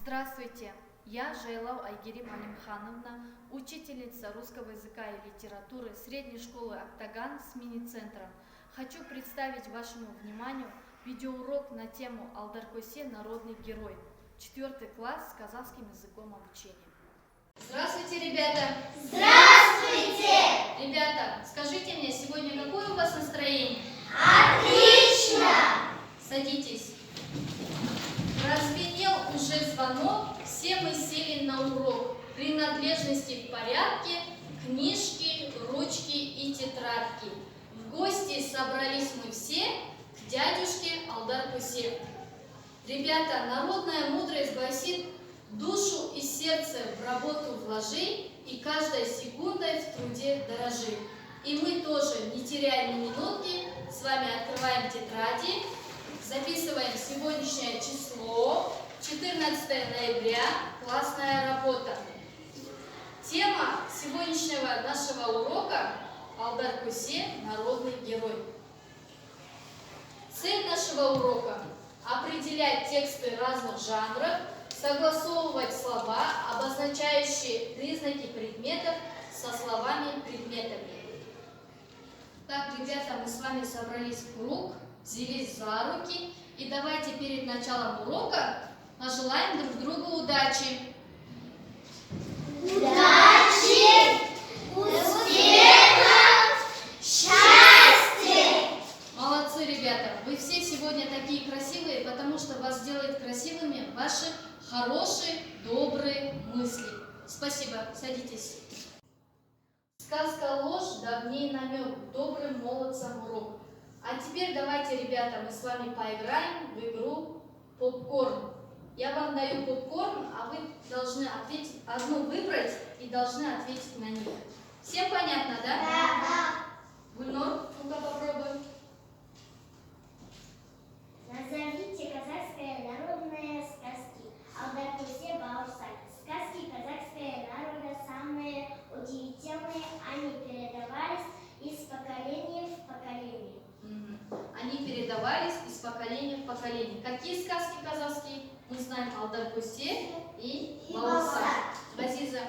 Здравствуйте, я Жайлау Айгерим Алимхановна, учительница русского языка и литературы средней школы Октаган с мини-центром. Хочу представить вашему вниманию видеоурок на тему Алдар-Косе «Народный герой», 4 класс с казахским языком обучения. Здравствуйте, ребята! Здравствуйте! Ребята, скажите мне, сегодня какое у вас настроение? Отлично! Садитесь. Прозвенел уже звонок, все мы сели на урок. Принадлежности в порядке, книжки, ручки и тетрадки. В гости собрались мы все к дядюшке Алдар-Косе. Ребята, народная мудрость гласит: душу и сердце в работу вложи, и каждой секундой в труде дорожи. И мы тоже, не теряя ни минутки, с вами открываем тетради, записываем сегодняшнее число, 14 ноября, классная работа. Тема сегодняшнего нашего урока – Алдар-Косе «Народный герой». Цель нашего урока – определять тексты разных жанров, согласовывать слова, обозначающие признаки предметов, со словами-предметами. Так, ребята, мы с вами собрались в круг, взялись за руки, и давайте перед началом урока пожелаем друг другу удачи. Удачи! Успехов! Счастья! Молодцы, ребята! Вы все сегодня такие красивые, потому что вас делают красивыми ваши хорошие, добрые мысли. Спасибо. Садитесь. Сказка ложь, давней намек, добрым молодцам урок. А теперь давайте, ребята, мы с вами поиграем в игру попкорн. Я вам даю попкорн, а вы должны ответить, одну выбрать и должны ответить на них. Всем понятно, да? Да. Гульнур, ну-ка попробуем. Назовите казахские народные сказки. Алдар-Косе Бауырсак. Сказки казахского народа самые удивительные. Они передавались из поколения в поколение. Они передавались из поколения в поколение. Какие сказки казахские? Мы знаем Алдар-Косе и Бауырсак. Газиза.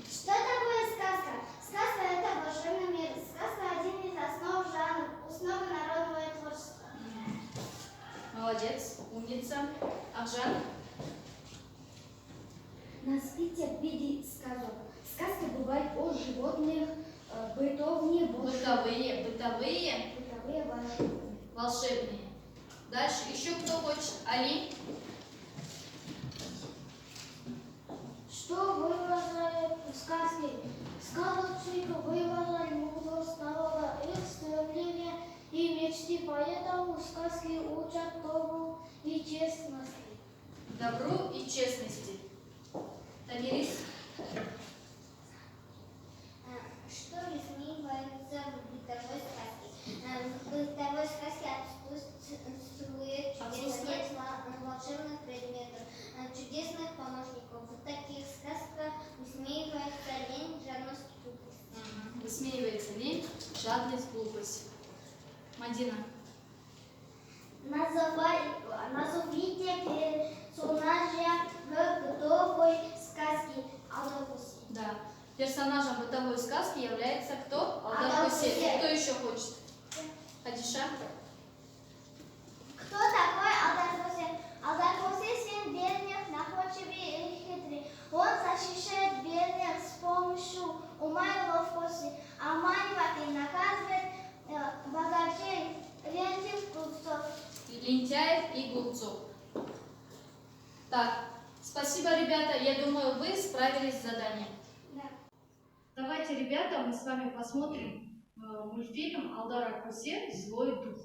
Что такое сказка? Сказка – это волшебный мир. Сказка – один из основ жанра, основы народного творчества. Молодец, умница. Ахжан. Назвите в виде сказок. Сказки бывают о животных, бытовые, Бытовые, волшебные. волшебные. Дальше еще кто хочет? Али. Что выражает сказки? Сказочник выражает мудрость народа, их стремления и мечты, поэтому сказки учат добру и честности. Добру и честности. Тамирис. Что высмеивается в бытовой сказке? В бытовой сказке отсутствует волшебных предметов, чудесных помощников. В таких сказках высмеивается лень, жадность, глупость. Высмеивается лень, жадность, глупость. Мадина. Назовите персонажа в бытовой сказке Алдар-Косе. Да. Персонажем бытовой сказки является кто? Алдар-Косе. Кто еще хочет? Хадиша. Кто такой Алдар-Косе? Алдар-Косе сын бедных, находчивый и хитрый. Он защищает бедных с помощью ума и ловкости, обманывает и наказывает богачей, лентяев, глупцов. Лентяев и глупцов. Так, спасибо, ребята. Я думаю, вы справились с заданием. Да. Давайте, ребята, мы с вами посмотрим мультфильм Алдар-Косе «Злой дух».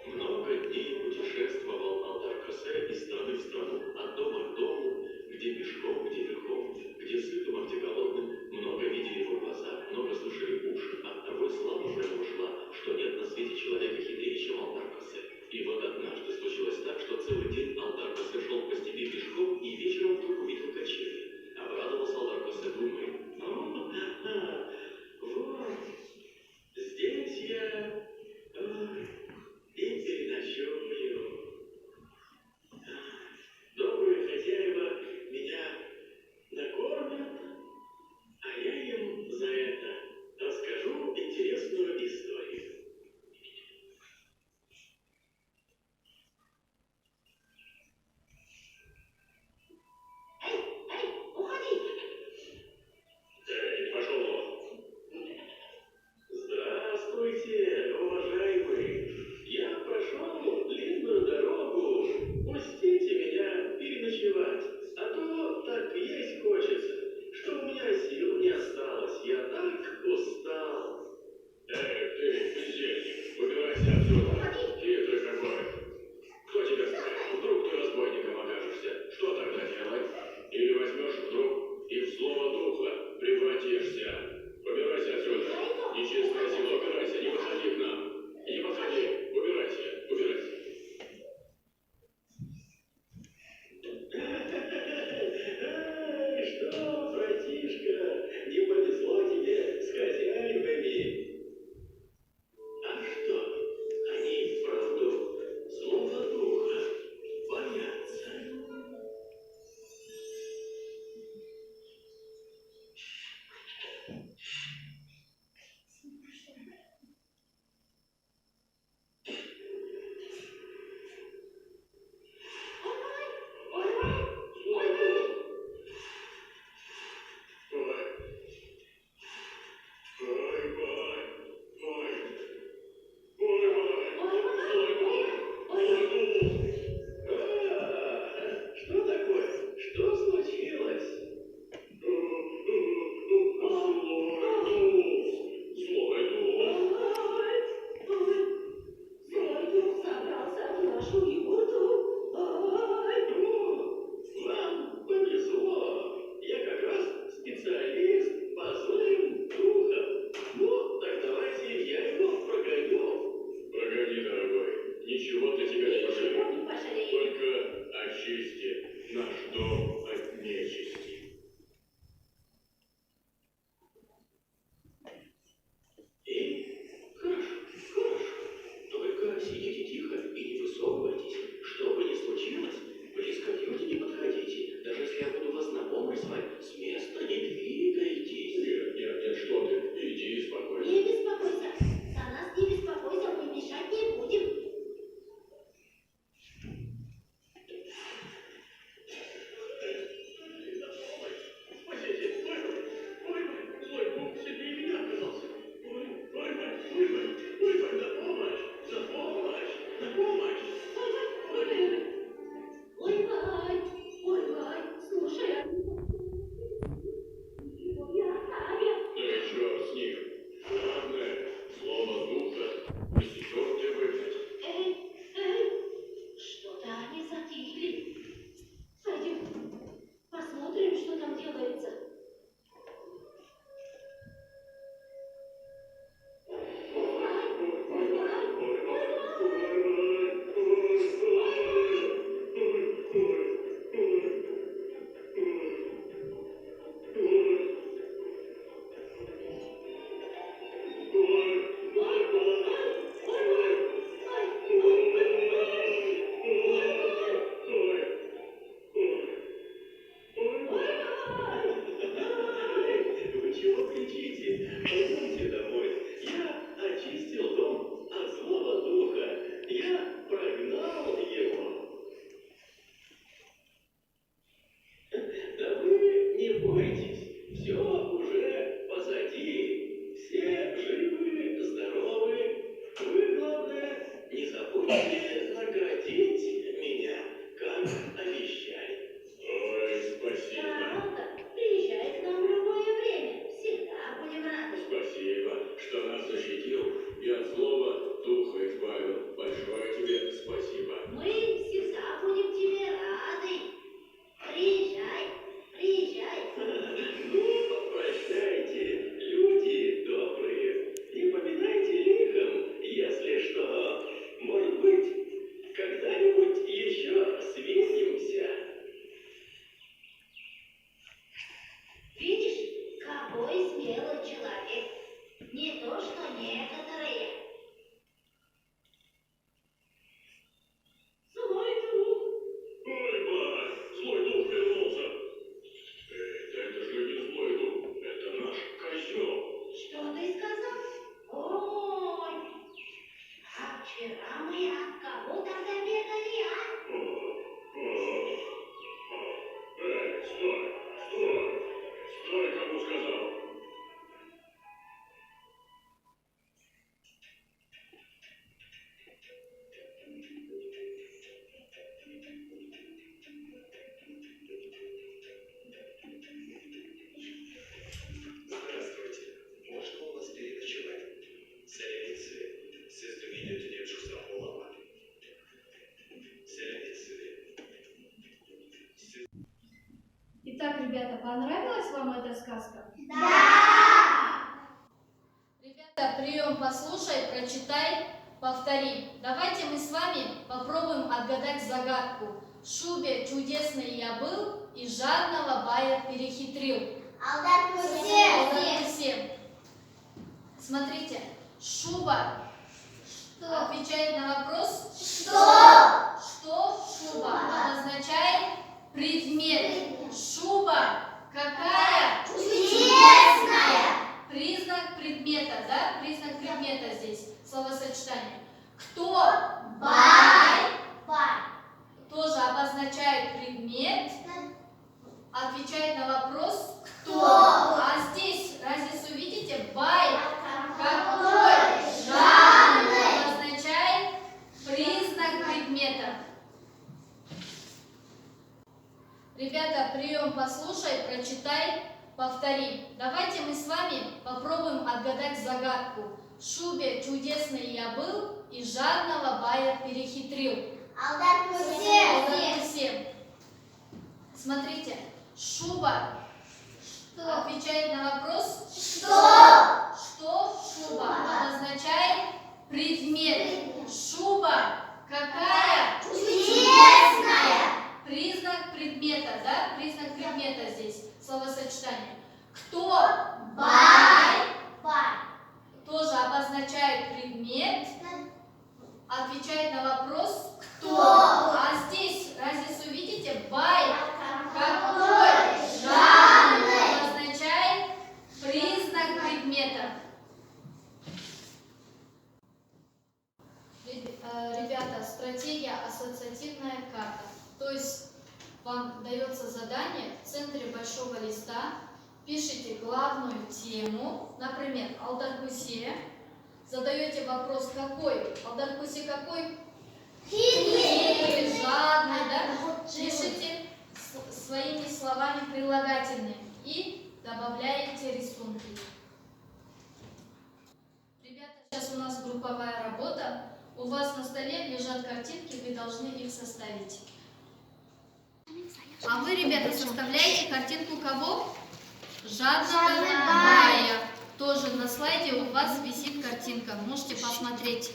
Много дней Убирайся! Убирайся отсюда! Нечестное село, убирайся! Не подходи к нам! Не подходи! Убирайся! Убирайся! Что, братишка, не повезло тебе с хозяевами? А что, они вправду злого духа боятся? Что такое? Что случилось? Злой дух. Вам повезло. Я как раз специалист по злым духам. Ну, так давайте я его прогоню. Прогони, дорогой. Ничего для тебя не пожалею. Только очисти наш дом от нечисти. Хорошо, хорошо. Только сидите тихо и не высовывайтесь. Что бы ни случилось, близко к Юте не подходите. Даже если я буду вас на помощь звать, с места не двигайтесь. Нет, что ты? Иди спокойно. Не беспокойся. За нас не беспокойся, мы мешать не будем. Спасите! Ой, злой дух сильнее меня оказался. Ой, на помощь! На помощь! На помощь! Слушай, Да и черт с ним. Главное, слово духа пресечет мне выгнать. что-то они затихли. Пойдем, посмотрим, что там делается. Вы чего кричите? Пойдемте домой. Я очистил дом от злого духа. Я прогнал его. Да вы не бойтесь. Все уже позади. Все живы, здоровы. Вы, главное, не забудьте наградить меня, как обещали. Ой, спасибо. Приезжай к нам в любое время. Всегда будем рады. Спасибо, что нас защитил и от злого духа избавил. Большое тебе спасибо. Мы всегда будем тебе рады. Приезжай, приезжай. Ну, прощайте, люди добрые. Не поминайте лихом, если что. Может быть, когда-нибудь еще свидимся. Видишь, какой смелый человек. Не то, что некоторые. Злой дух. Ой, бай, злой дух вернулся. Это же не злой дух, это наш козел. Что ты сказал? Ой, а вчера мы от кого тогда бегали, а? Стой, стой, стой, кому сказал. Здравствуйте. Можно у вас переночевать? Селеницы, сесту видите девушку Сахолова. Селеницы. Итак, ребята, понравилась вам эта сказка? Да! Прием послушай, прочитай, повтори. Давайте мы с вами попробуем отгадать загадку. В шубе чудесный я был и жадного бая перехитрил. Алдар Алдар Кусе. Смотрите, шуба отвечает на вопрос что шуба обозначает предмет. Шуба какая? Чудесная. Признак предмета, да? Признак предмета здесь, словосочетание. Кто? Бай. Тоже обозначает предмет, отвечает на вопрос кто. А здесь, разницу видите? Бай. Какой? Жадный. Обозначает признак предмета. Ребята, прием послушай, прочитай, повтори. Давайте мы с вами попробуем отгадать загадку. В шубе чудесный я был и жадного бая перехитрил. Алдар Кусе. Смотрите, шуба отвечает на вопрос что шуба обозначает предмет. Шуба какая? Чудесная. Признак предмета, да? Признак предмета здесь, словосочетание. Кто? Бай. Тоже обозначает предмет, отвечает на вопрос кто. А здесь, разницу видите? Бай. Какой? Жадный. Обозначает признак предмета. Ребята, стратегия ассоциативная карта. То есть вам дается задание в центре большого листа, пишите главную тему, например, Алдар Кусе, задаете вопрос какой? Алдар Кусе какой? Хитрый, жадный, да? Пишите своими словами прилагательные и добавляете рисунки. Ребята, сейчас у нас групповая работа. У вас на столе лежат картинки, вы должны их составить. А вы, ребята, составляете картинку кого? Жадного бая. Тоже на слайде у вас висит картинка. Можете посмотреть.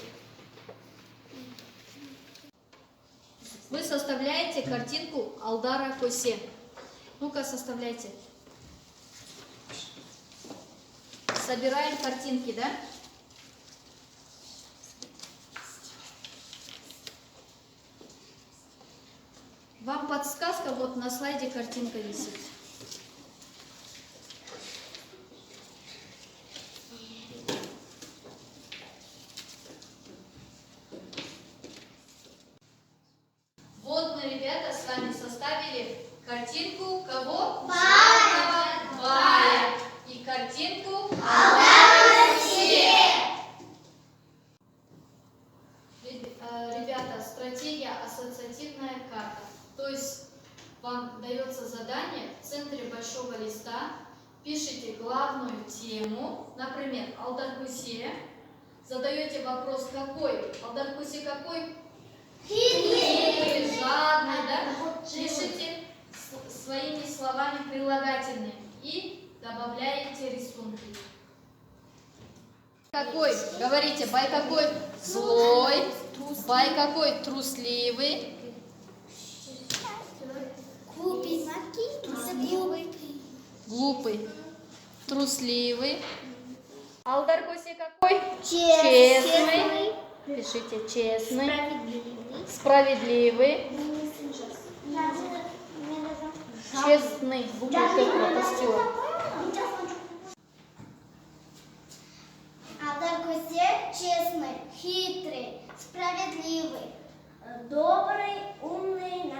Вы составляете картинку Алдара Кусе. Ну-ка, составляйте. Собираем картинки, да? Вам подсказка, вот на слайде картинка висит. Вот мы, ребята, с вами составили картинку кого? Жадного бая. И картинку Алдара Кусе. Ребята, стратегия ассоциативная карта. То есть вам дается задание в центре большого листа, пишите главную тему, например, Алдар Кусе, задаете вопрос какой? Алдар Кусе какой? Хитрый, жадный, да? Пишите своими словами прилагательные и добавляете рисунки. Какой? Говорите, бай какой? Злой. Бай какой? Трусливый. Глупый. Трусливый. Алдар Кусе какой? Честный. Пишите честный. Справедливый. Честный. Букву Т пропустила. Алдар Кусе честный, хитрый, справедливый, добрый, умный,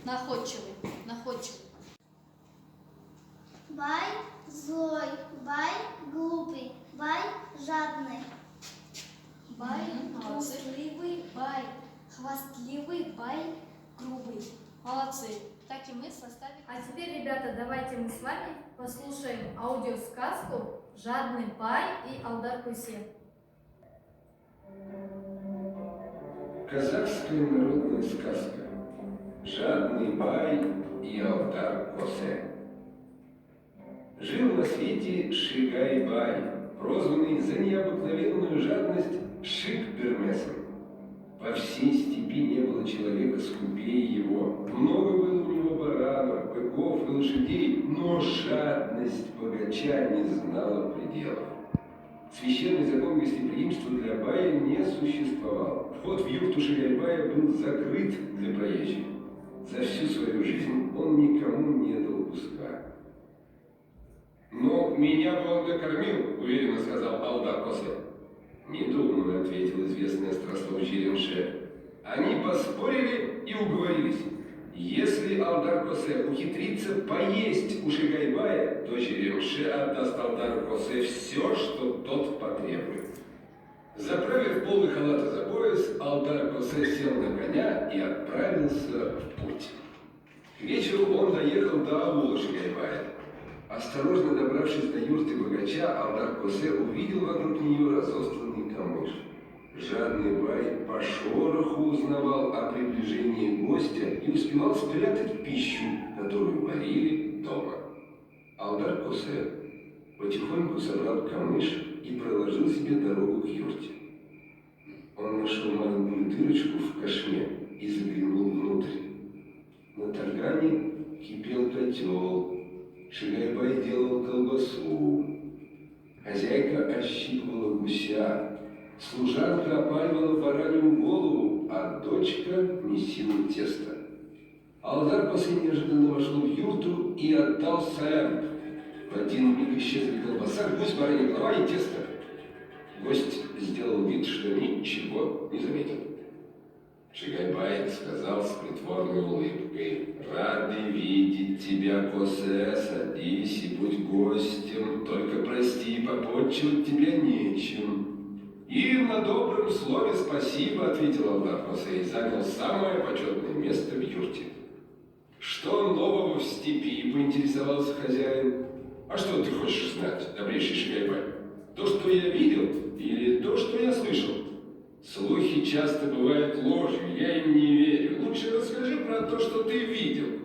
находчивый. Находчивый. Бай злой, бай глупый, бай жадный. Бай Молодцы. трусливый, бай хвастливый, бай грубый. Молодцы. Так и мы составили. А теперь, ребята, давайте мы с вами послушаем аудиосказку «Жадный бай» и Алдар Кусе. Казахская народная сказка «Жадный бай и Алдар Кусе». Жил на свете Шигай-бай, прозванный за необыкновенную жадность Шик-Бермесом. Во всей степи не было человека скупее его. Много было у него баранов, быков и лошадей, но жадность богача не знала пределов. Священный закон гостеприимства для бая не существовал. Вход в юрту Шигайбая был закрыт для проезжих. За всю свою жизнь он никому не дал куска. «Ну, меня бы он накормил», — уверенно сказал Алдар Косе. «Не думаю», — ответил известный острослов Жеремше. Они поспорили и уговорились. Если Алдар Косе ухитрится поесть у Шигайбая, то Жеремше отдаст Алдару Косе все, что тот потребует. Заправив полы халата за пояс, Алдар Косе сел на коня и отправился в путь. К вечеру он доехал до аула Шигайбая. Осторожно добравшись до юрты богача, Алдар Косе увидел вокруг нее разосланный камыш. Жадный бай по шороху узнавал о приближении гостя и успевал спрятать пищу, которую варили дома. Алдар Косе потихоньку собрал камыш и проложил себе дорогу к юрте. Он нашел маленькую дырочку в кошме и заглянул внутрь. На таргане кипел котел. Шигайбай делал колбасу. Хозяйка ощипывала гуся. Служанка опаливала баранью голову, а дочка месила тесто. Алдар Косе неожиданно вошел в юрту и отдал салям. В один миг исчезли колбаса, гусь, баранья голова и тесто. Гость сделал вид, что ничего не заметил. Шигайбай сказал с притворной улыбкой: «Рады видеть тебя, Косе, садись и будь гостем, только прости, попотчевать тебя нечем». «И на добром слове спасибо», — ответил Алдар Косе и занял самое почетное место в юрте. «Что нового в степи?» — поинтересовался хозяин. «А что ты хочешь знать, добрейший Шигайбай? То, что я видел, или то, что я слышал? Слухи часто бывают ложью, я им не верю. Лучше расскажи про то, что ты видел».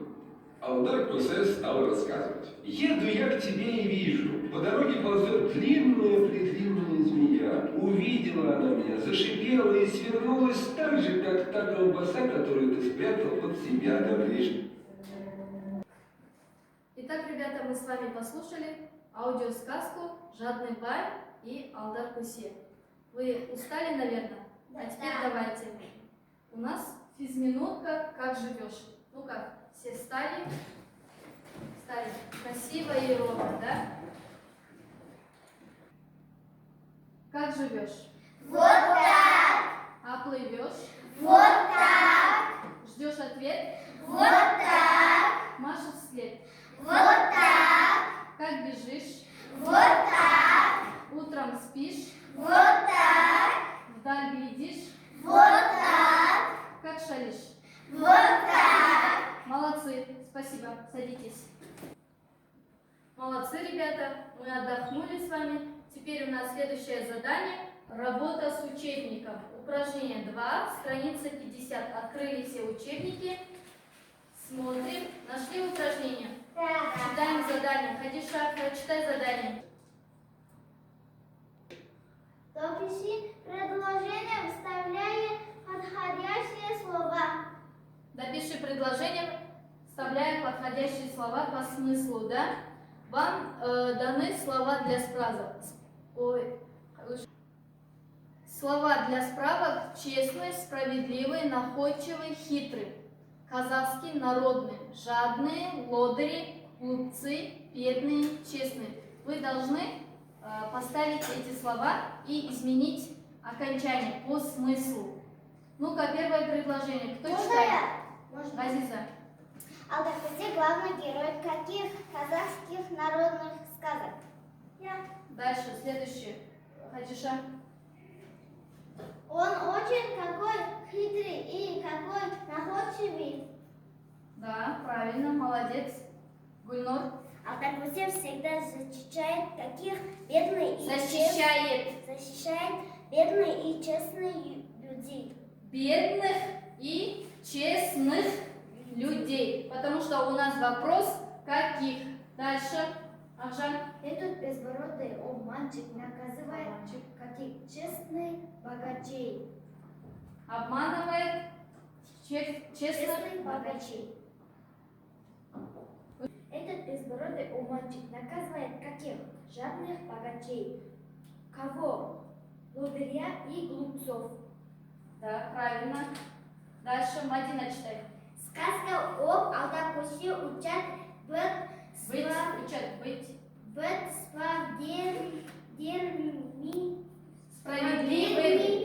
Алдар Косе стал рассказывать. «Еду я к тебе и вижу. По дороге ползет длинная-предлинная змея. Увидела она меня, зашипела и свернулась так же, как та колбаса, которую ты спрятал под себя, добрейший». Итак, ребята, мы с вами послушали аудиосказку «Жадный бай» и Алдар Косе. Вы устали, наверное? А теперь давайте. У нас физминутка «Как живешь?». Ну как, все встали? Встали. Красиво и ровно, да? Как живешь? Вот так! А плывешь? Вот так! Ждешь ответ? Вот так! Машешь вслед? Вот так! Как бежишь? Вот так! Утром спишь? Вот так! Вдаль глядишь? Вот так! Как шалишь? Вот так! Молодцы, спасибо, садитесь. Молодцы, ребята, мы отдохнули с вами. Теперь у нас следующее задание – работа с учебником. Упражнение 2, страница 50. Открыли все учебники, смотрим. Нашли упражнение? Читаем задание. Хадиша, прочитай задание. Допиши предложение, вставляя подходящие слова. Допиши предложение, вставляя подходящие слова по смыслу, да? Вам даны слова для справок. Слова для справок: честный, справедливый, находчивый, хитрый. Казахский, народный, жадные, лодыри, глупцы, бедные, честные. Вы должны поставить эти слова и изменить окончание по смыслу. Ну-ка, первое предложение. Кто читает? Можно? Азиза. Алдар Косе главный герой каких казахских народных сказок? Я. Дальше, следующее. Хадиша. Он очень какой хитрый и какой находчивый. Да, правильно, молодец. Гульнор. Алдар Косе всегда защищает таких бедных и Защищает бедных и честных людей. бедных и честных людей. Потому что у нас вопрос каких. Дальше. Акжан? Этот безбородый обманщик наказывает Обманщик. каких честных богачей. Обманывает честных Честных богачей. Этот безбородый обманщик наказывает каких жадных богачей. Кого? Лодыря и глупцов. Да, правильно. Дальше Мадина читай. Сказка об Алдакусе учат Учат быть справедливыми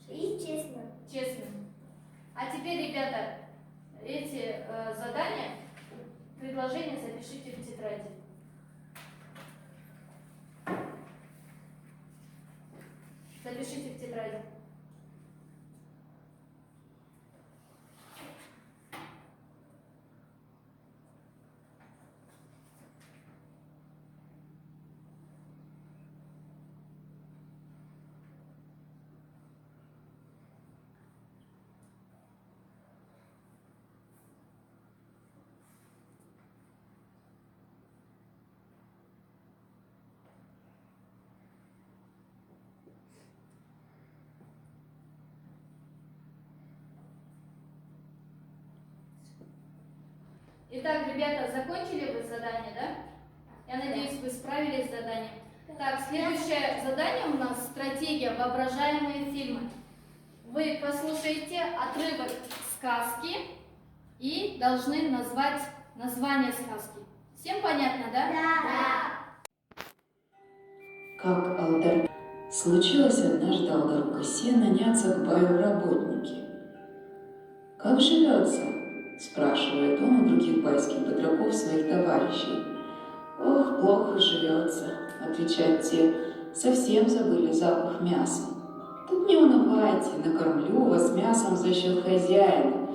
и честным. честным. А теперь, ребята, эти задания, предложения запишите в тетради. Запишите в тетради. Итак, ребята, закончили вы задание, да? Я надеюсь, вы справились с заданием. Так, следующее задание у нас стратегия «Воображаемые фильмы». Вы послушаете отрывок сказки и должны назвать название сказки. Всем понятно, да? Да. Как Алдар... Случилось однажды Алдару Косе наняться к баю в работники. «Как живется?» – спрашивает он у других байских батраков своих товарищей. «Ох, плохо живется», – отвечают те, – «совсем забыли запах мяса». «Тут не унывайте, накормлю вас мясом за счет хозяина».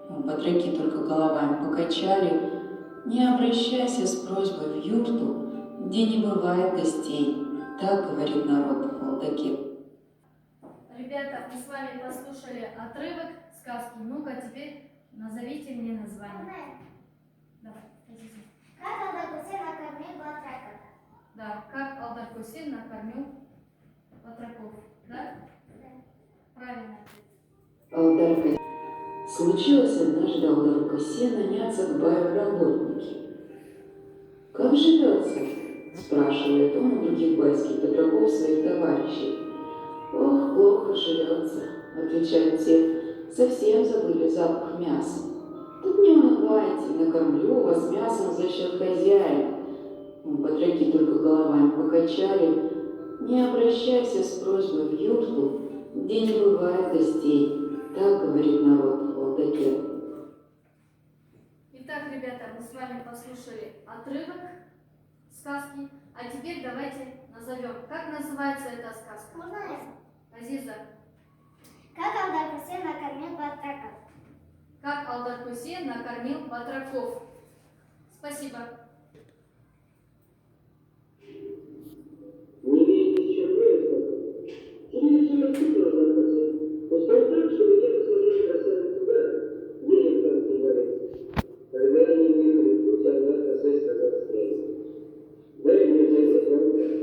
Батраки только головами покачали. «Не обращайся с просьбой в юрту, где не бывает гостей», – так говорит народ в Алдаке. Ребята, мы с вами послушали отрывок сказки. Ну-ка, теперь назовите мне название. Давай, Азиза. Как Алдакусе накормил батраков? Да, как Алдар Косе накормил батраков. Да? Правильно. Алдар Косе. Случилось однажды Алдару Косе наняться к баю в работники. «Как живется?» – спрашивает он у других байских батраков своих товарищей. «Ох, плохо живется», – отвечают те, – «совсем забыли запах мяса». «Тут не унывайте, накормлю вас мясом за счет хозяина». Батраки только головами покачали. «Не обращайся с просьбой в юрту, где не бывает гостей», – так говорит народ в Алдаке. Итак, ребята, мы с вами послушали отрывок сказки, а теперь давайте назовем. Как называется эта сказка? Можно я? Азиза. Как Алдакусе накормил батраков? Как Алдар Косе накормил батраков. Спасибо. Не видите, чем вы тебе все рассказал, Алдар-Косе. Пускай так, чтобы я посмотрел красавицу Гарри. Денег там снимается. Когда они выиграли путь, Алдар-Косе сказал стрелять. Дай мне зайти на руках.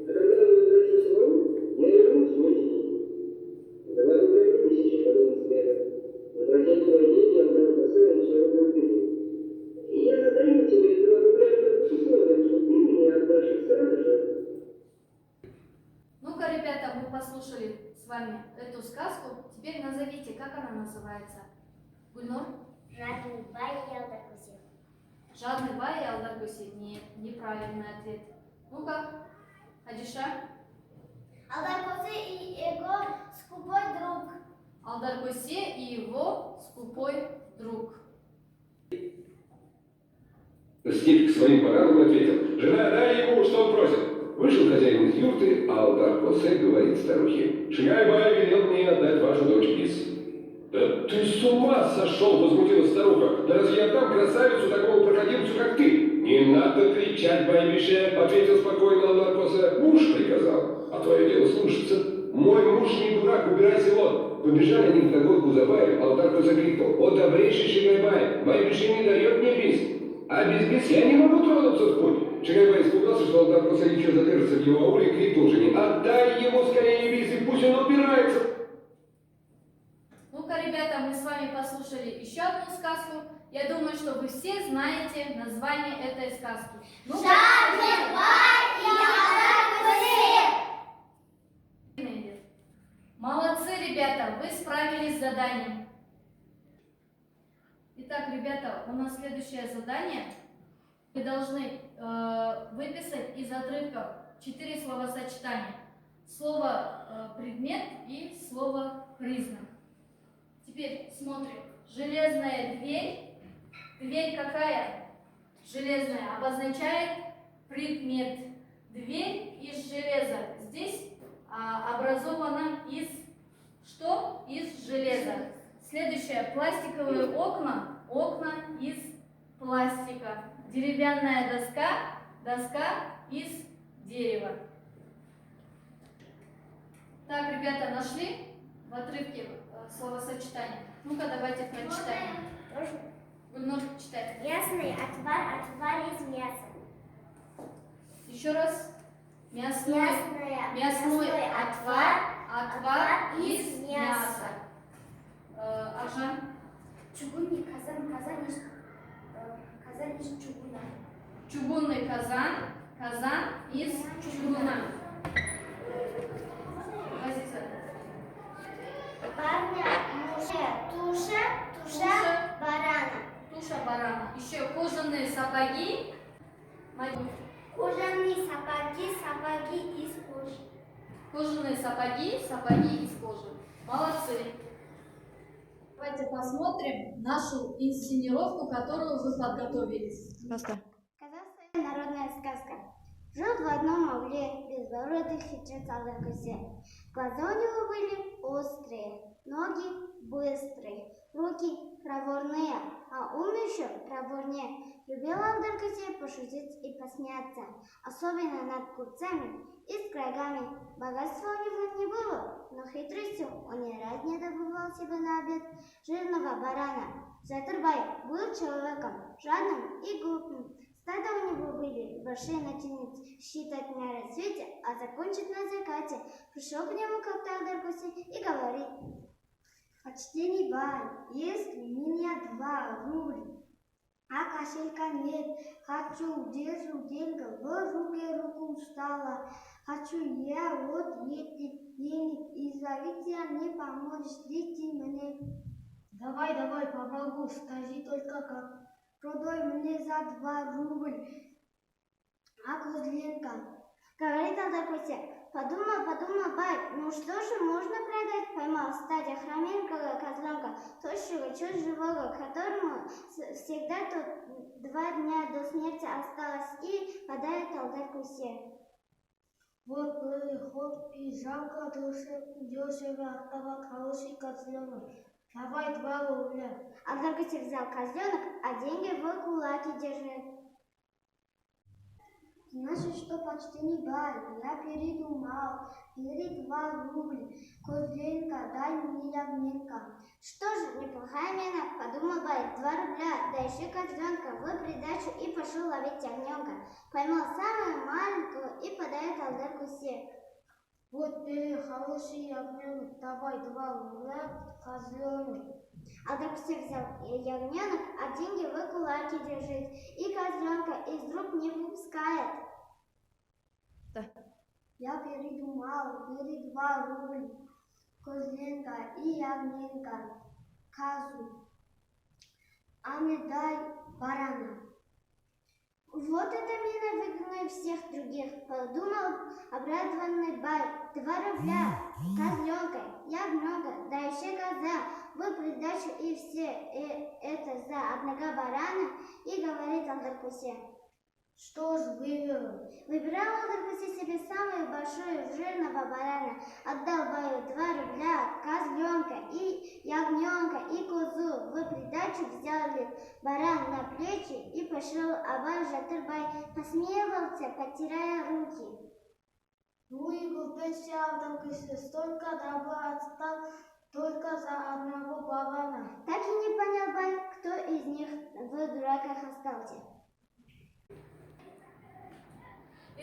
А когда я возвращусь в лаву, я вернусь в мой день. 2 рубля 1000 подобных взглядов. Возвращать твои деньги, Алдар-Косе, начал выпить. И я задаю тебе 2 рубля под условием, что ты мне отдашь их сразу же. Ну-ка, ребята, мы послушали с вами эту сказку. Теперь назовите, как она называется. Гульнур? Жадный бай и Алдакусе. Жадный бай и Алдар Косе? Нет, неправильный ответ. Ну-ка, Адиша? Алдакусе и его скупой друг. Алдар Косе и его скупой друг. Стик к своим баранам ответил: «Жена, дай ему, что он просит». Вышел хозяин из юрты, а Алдар Косе говорит старухе: «Шигай-бай велел мне отдать вашу дочь Пис». «Да ты с ума сошел!» — возмутилась старуха. «Да разве я отдам красавицу такому проходимцу, как ты?» «Не надо кричать, Байбише!» — ответил спокойно Алдар Косе. «Муж приказал, а твое дело слушаться. Мой муж не дурак, убирайся вон». Побежали они вдогонку за Баем, Алдар Косе крикнул: «О, добрейший Шигай-бай! Байбише не дает мне Пис, а без Пис я не могу тронуться в путь». Шигай-бай Коса еще задержится в его ауле, крикнул жене: «Отдай ему скорее визы, пусть он убирается!» Ну-ка, ребята, мы с вами послушали еще одну сказку. Я думаю, что вы все знаете название этой сказки. Ну-ка, молодцы, ребята, вы справились с заданием. Итак, ребята, у нас следующее задание. Вы должны выписать из отрывков 4 словосочетания. Слово предмет и слово признак. Теперь смотрим. Железная дверь. Дверь какая? Железная. Обозначает предмет. Дверь из железа. Здесь образована из что? Из железа. Следующее. Пластиковые окна. Окна из пластика. Деревянная доска. Доска из дерева. Так, ребята, нашли в отрывке словосочетание? Ну-ка, давайте прочитаем. Гульнур, читай. Ясный отвар, отвар из мяса. Еще раз. Мясной отвар, отвар из мяса. Аржан. Чугунный казан, казан из чугуна. Чугунный казан, казан из чугуна. Азиза. Парня, туша барана. Туша барана. Еще кожаные сапоги. Мадюш. Кожаные сапоги из кожи. Кожаные сапоги из кожи. Молодцы. Давайте посмотрим нашу инсценировку, которую вы подготовили. Казахская народная сказка. Жил в одном ауле безбородый хитрец Алдаркусе. Глаза у него были острые, ноги быстрые, руки проворные, а ум еще проворнее. Любил Алдаркусе пошутить и посмеяться, особенно над купцами и скрагами. Богатства у него не было, но хитростью он не раз не добывал себе на обед жирного барана. Затырбай был человеком жадным и глупым. Стада у него были большие, начинать считать на рассвете, а закончить на закате. Пришел к нему как-то Алдаркусе и говорит: «Почтенный бай, есть у меня 2 рубля, а кошелька нет. Хочу, держу деньги, в руке руку стала. Хочу я вот этих денег, и зовите мне помочь, ждите мне». «Давай, помогу, скажи только как». «Продай мне за 2 рубля, а козленка». Говорит Алдаркусе: подумал, бай, ну что же можно продать? Поймал стадия хроменького козленка, тощего, чуть живого, которому всегда тут 2 дня до смерти осталось, и подает Алдаркусе. «Вот приход и жалко дешево отдавать хороший козленок. Давай 2 рубля». Алдаркусе взял козленок, а деньги в кулаке держит. «Значит, что, почтенный бай, я передумал, бери 2 рубля, козленка, дай мне ягненка». «Что же, неплохая мина», подумал бай, 2 рубля, да еще козленка в придачу, и пошел ловить ягненка. Поймал самую маленькую и подает Алдаркусе. «Вот хороший ягненок, давай 2 рубля, козленок». Алдаркусе взял ягненок, а деньги в кулаке держит, и козленка из рук не выпускает. «Я передумал, бери 2 рубля, козленка и ягненка, козу, а мне дай барана». «Вот это мина выгнала всех других», подумал обрадованный бай. 2 рубля, козленка, ягненка, да еще коза в придачу, и все это за одного барана, и говорит Алдаркусе: «Что ж выберу?» Выбирал Алдаркусе себе самую большую жирного барана, отдал баю 2 рубля, козленка и ягненка и козу в придачу, взяли баран на плечи и пошел, а бай Жатырбай посмеивался, потирая руки. «Ну и глупости, Алдаркусе, столько добра отстал только за одного барана». Так и не понял бай, кто из них в дураках остался.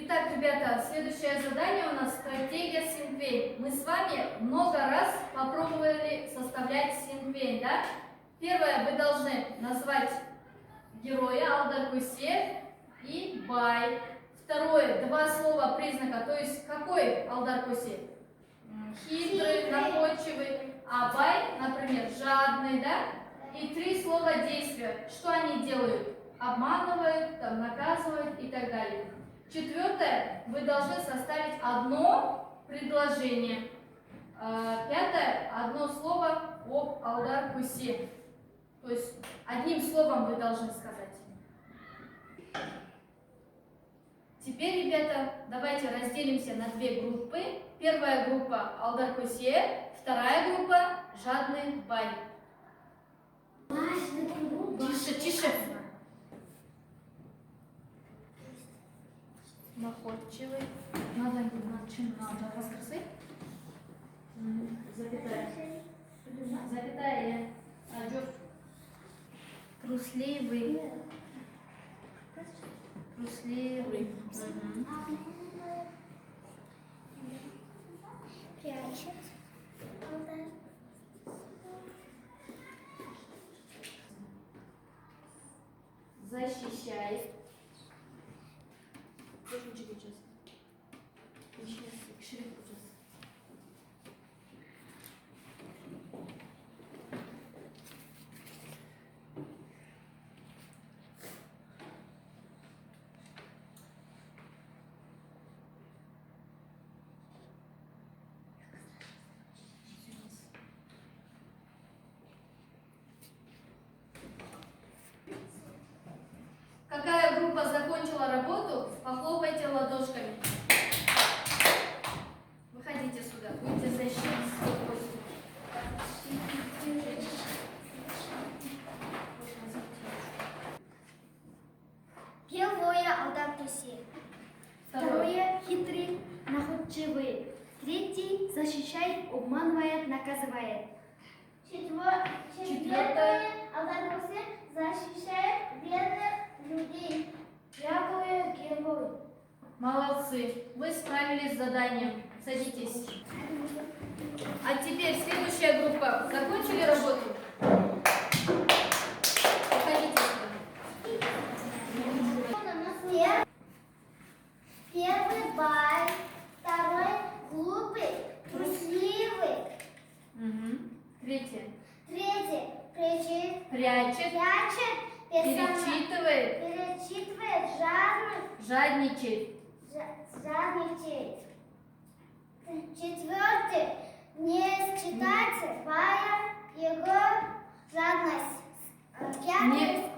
Итак, ребята, следующее задание у нас стратегия синквейн. Мы с вами много раз попробовали составлять синквейн, да? Первое, вы должны назвать героя Алдар Кусе и Бай. Второе, два слова признака, то есть какой Алдар Кусе? Хитрый, находчивый, а Бай, например, жадный, да? И три слова действия. Что они делают? Обманывают, там, наказывают и так далее. Четвертое, вы должны составить одно предложение. Пятое, одно слово об Алдар Кусе. То есть одним словом вы должны сказать. Теперь, ребята, давайте разделимся на две группы. Первая группа Алдар Кусе, вторая группа жадный Бай. Тише, тише. Находчивый. Надо воскресить. Запятая. Запятая. Трусливый. Трусливый. Прячет. Защищает. Какая группа закончила работу, похлопайте ладошками. Выходите сюда, будете защитить свой кость. Первое Алдар Кусе. Второе хитрый, находчивый. Третий защищает, обманывает, наказывает. Четвертое Алдар Кусе защищает бедных людей. Первое герой. Молодцы, вы справились с заданием. Садитесь. А теперь следующая группа. Закончили работу? Выходите сюда. Первый Бай, второй глупый, трусливый. Третье. Третий кричит, Прячет, перечитывает, жадничает. жадничает. Четвертый не считается Бая, его жадность. Пятый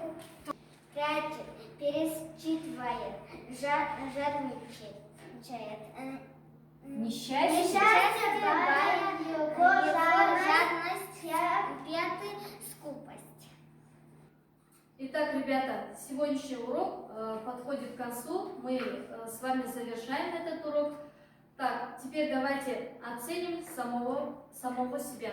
прячет, пересчитывает, жадничает. Несчастье. Бая, его жадность. Пятый скупость. Итак, ребята, сегодняшний урок подходит к концу. Мы с вами завершаем этот урок. Так, теперь давайте оценим самого себя.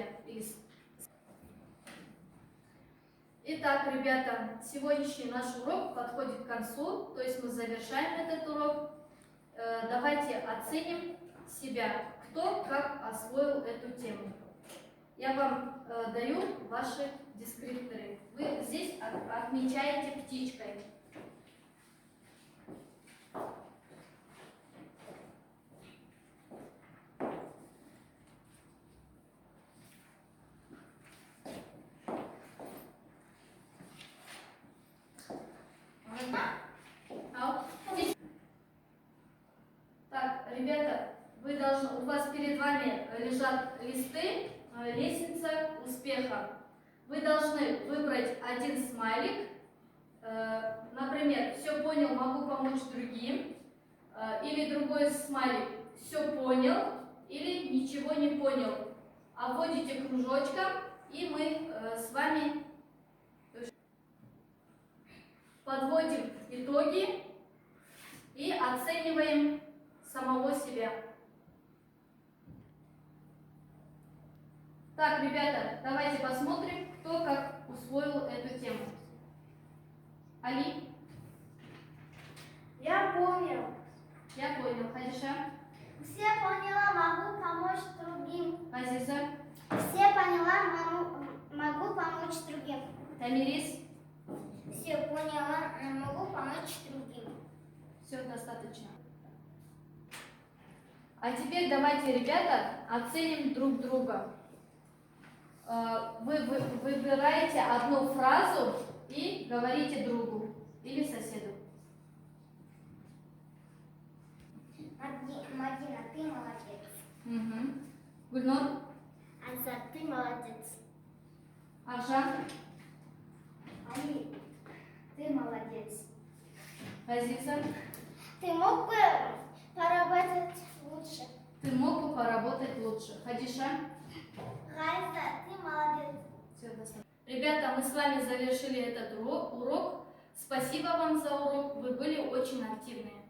Итак, ребята, сегодняшний наш урок подходит к концу, то есть мы завершаем этот урок. Давайте оценим себя, кто как освоил эту тему. Я вам даю ваши дескрипторы. Вы здесь отмечаете птичкой. Так, ребята, у вас перед вами лежат листы, лестница успеха. Вы должны выбрать один смайлик, например, все понял, могу помочь другим, или другой смайлик, все понял, или ничего не понял. Обводите кружочком, и мы с вами подводим итоги и оцениваем самого себя. Так, ребята, давайте посмотрим, кто как усвоил эту тему. Али? Я понял. Я понял. Хадиша? Все поняла, могу помочь другим. Азиза? Все поняла, могу помочь другим. Тамирис? Все поняла, могу помочь другим. Все достаточно. А теперь давайте, ребята, оценим друг друга. Вы выбираете одну фразу и говорите другу или соседу. Мадина, ты молодец. Угу. Гульнур? Азат, ты молодец. Аржан? Али, ты молодец. Азиза? Ты мог бы поработать лучше. Ты мог бы поработать лучше. Хадиша? Гайза, ты молодец. Все достаточно. Ребята, мы с вами завершили этот урок. Спасибо вам за урок. Вы были очень активные.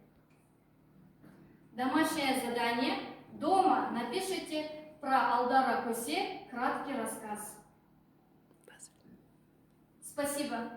Домашнее задание. Дома напишите про Алдара Косе краткий рассказ. Спасибо.